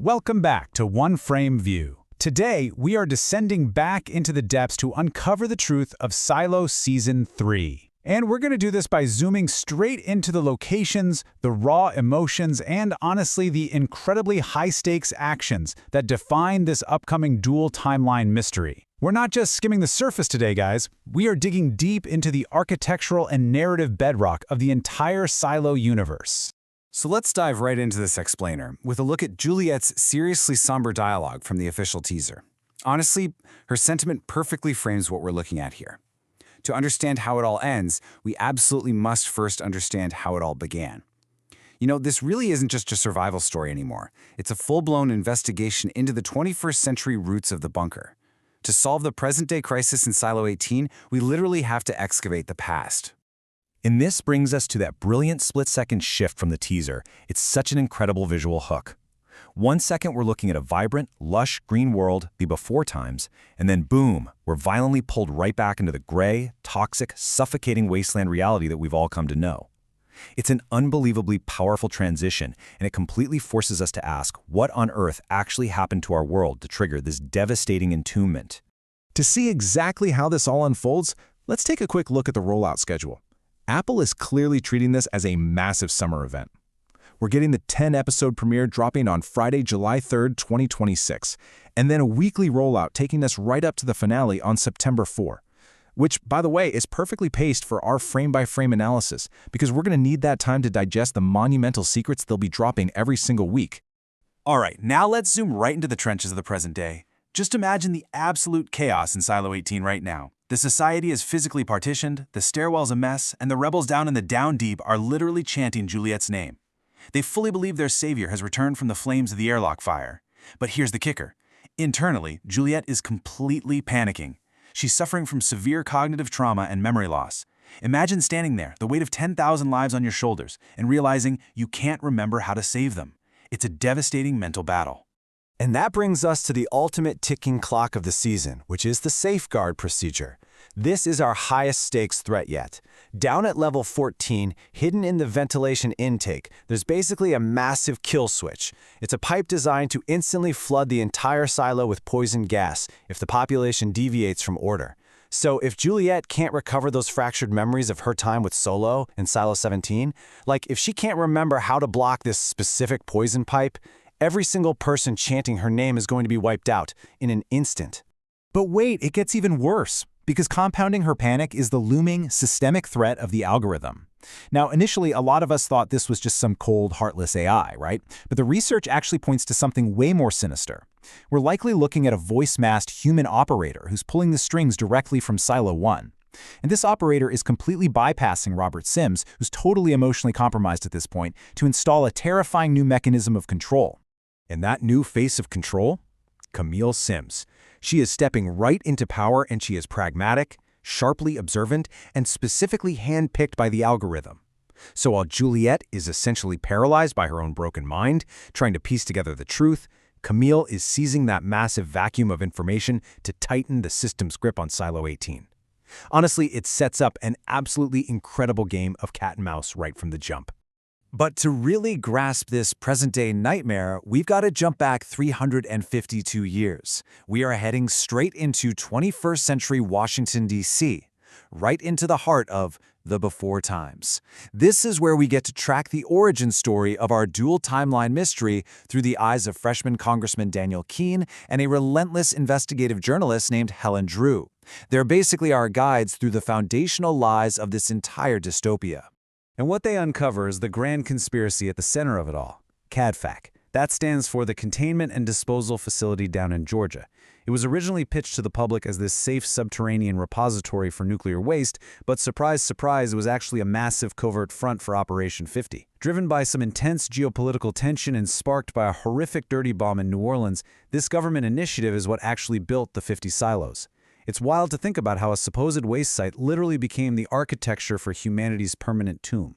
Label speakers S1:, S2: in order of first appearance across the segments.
S1: Welcome back to One Frame View. Today, we are descending back into the depths to uncover the truth of Silo Season 3. And we're going to do this by zooming straight into the locations, the raw emotions, and honestly, the incredibly high-stakes actions that define this upcoming dual timeline mystery. We're not just skimming the surface today, guys. We are digging deep into the architectural and narrative bedrock of the entire Silo universe.
S2: So let's dive right into this explainer, with a look at Juliet's seriously somber dialogue from the official teaser. Honestly, her sentiment perfectly frames what we're looking at here. To understand how it all ends, we absolutely must first understand how it all began. You know, this really isn't just a survival story anymore. It's a full-blown investigation into the 21st century roots of the bunker. To solve the present-day crisis in Silo 18, we literally have to excavate the past.
S3: And this brings us to that brilliant split-second shift from the teaser. It's such an incredible visual hook. 1 second we're looking at a vibrant, lush green world, the before times, and then boom, we're violently pulled right back into the gray, toxic, suffocating wasteland reality that we've all come to know. It's an unbelievably powerful transition, and it completely forces us to ask what on earth actually happened to our world to trigger this devastating entombment.
S4: To see exactly how this all unfolds, let's take a quick look at the rollout schedule. Apple is clearly treating this as a massive summer event. We're getting the 10-episode premiere dropping on Friday, July 3rd, 2026, and then a weekly rollout taking us right up to the finale on September 4, which, by the way, is perfectly paced for our frame-by-frame analysis because we're going to need that time to digest the monumental secrets they'll be dropping every single week.
S5: All right, now let's zoom right into the trenches of the present day. Just imagine the absolute chaos in Silo 18 right now. The society is physically partitioned, the stairwell's a mess, and the rebels down in the down deep are literally chanting Juliet's name. They fully believe their savior has returned from the flames of the airlock fire. But here's the kicker. Internally, Juliet is completely panicking. She's suffering from severe cognitive trauma and memory loss. Imagine standing there, the weight of 10,000 lives on your shoulders, and realizing you can't remember how to save them. It's a devastating mental battle.
S2: And that brings us to the ultimate ticking clock of the season, which is the safeguard procedure. This is our highest stakes threat yet. Down at level 14, hidden in the ventilation intake, there's basically a massive kill switch. It's a pipe designed to instantly flood the entire silo with poison gas if the population deviates from order. So if Juliet can't recover those fractured memories of her time with Solo in Silo 17, like if she can't remember how to block this specific poison pipe, every single person chanting her name is going to be wiped out in an instant.
S1: But wait, it gets even worse, because compounding her panic is the looming systemic threat of the algorithm. Now, initially, a lot of us thought this was just some cold, heartless AI, right? But the research actually points to something way more sinister. We're likely looking at a voice-masked human operator who's pulling the strings directly from Silo 1. And this operator is completely bypassing Robert Sims, who's totally emotionally compromised at this point, to install a terrifying new mechanism of control.
S4: And that new face of control? Camille Sims. She is stepping right into power, and she is pragmatic, sharply observant, and specifically handpicked by the algorithm. So while Juliet is essentially paralyzed by her own broken mind, trying to piece together the truth, Camille is seizing that massive vacuum of information to tighten the system's grip on Silo 18. Honestly, it sets up an absolutely incredible game of cat and mouse right from the jump.
S2: But to really grasp this present-day nightmare, we've got to jump back 352 years. We are heading straight into 21st century Washington, D.C., right into the heart of the before times. This is where we get to track the origin story of our dual timeline mystery through the eyes of freshman Congressman Daniel Keene and a relentless investigative journalist named Helen Drew. They're basically our guides through the foundational lies of this entire dystopia.
S5: And what they uncover is the grand conspiracy at the center of it all, CAD-FAC. That stands for the Containment and Disposal Facility down in Georgia. It was originally pitched to the public as this safe subterranean repository for nuclear waste, but surprise, surprise, it was actually a massive covert front for Operation 50. Driven by some intense geopolitical tension and sparked by a horrific dirty bomb in New Orleans, this government initiative is what actually built the 50 silos. It's wild to think about how a supposed waste site literally became the architecture for humanity's permanent tomb.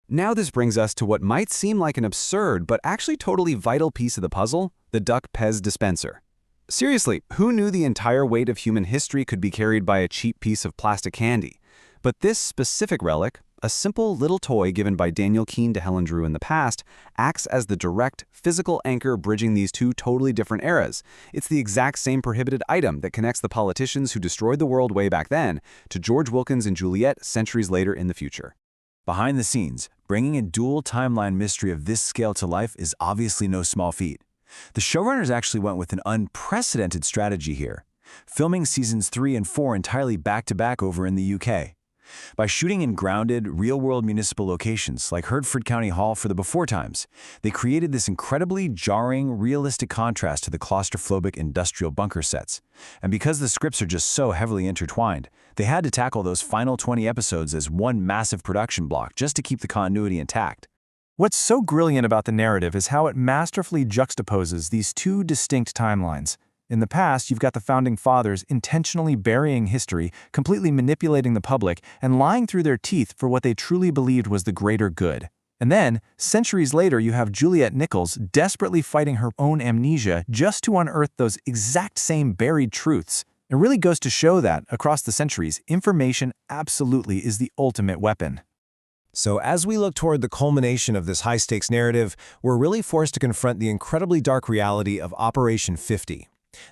S2: Now this brings us to what might seem like an absurd but actually totally vital piece of the puzzle, the Duck Pez dispenser. Seriously, who knew the entire weight of human history could be carried by a cheap piece of plastic candy? But this specific relic, A simple little toy given by Daniel Keene to Helen Drew in the past acts as the direct, physical anchor bridging these two totally different eras. It's the exact same prohibited item that connects the politicians who destroyed the world way back then to George Wilkins and Juliet centuries later in the future.
S3: Behind the scenes, bringing a dual timeline mystery of this scale to life is obviously no small feat. The showrunners actually went with an unprecedented strategy here, filming seasons 3 and 4 entirely back-to-back over in the UK. By shooting in grounded, real-world municipal locations like Hertford County Hall for the before times, they created this incredibly jarring, realistic contrast to the claustrophobic industrial bunker sets. And because the scripts are just so heavily intertwined, they had to tackle those final 20 episodes as one massive production block just to keep the continuity intact.
S6: What's so brilliant about the narrative is how it masterfully juxtaposes these two distinct timelines. In the past, you've got the Founding Fathers intentionally burying history, completely manipulating the public, and lying through their teeth for what they truly believed was the greater good. And then, centuries later, you have Juliet Nichols desperately fighting her own amnesia just to unearth those exact same buried truths. It really goes to show that, across the centuries, information absolutely is the ultimate weapon.
S4: So as we look toward the culmination of this high-stakes narrative, we're really forced to confront the incredibly dark reality of Operation 50.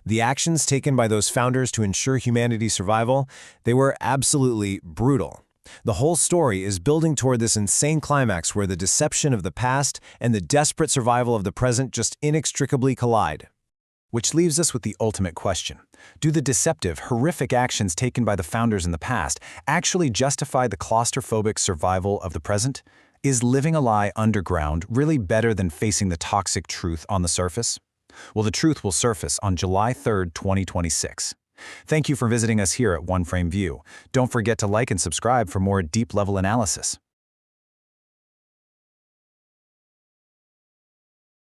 S4: The actions taken by those founders to ensure humanity's survival, they were absolutely brutal. The whole story is building toward this insane climax where the deception of the past and the desperate survival of the present just inextricably collide. Which leaves us with the ultimate question. Do the deceptive, horrific actions taken by the founders in the past actually justify the claustrophobic survival of the present? Is living a lie underground really better than facing the toxic truth on the surface? Well, the truth will surface on July 3rd, 2026. Thank you for visiting us here at One Frame View. Don't forget to like and subscribe for more deep-level analysis.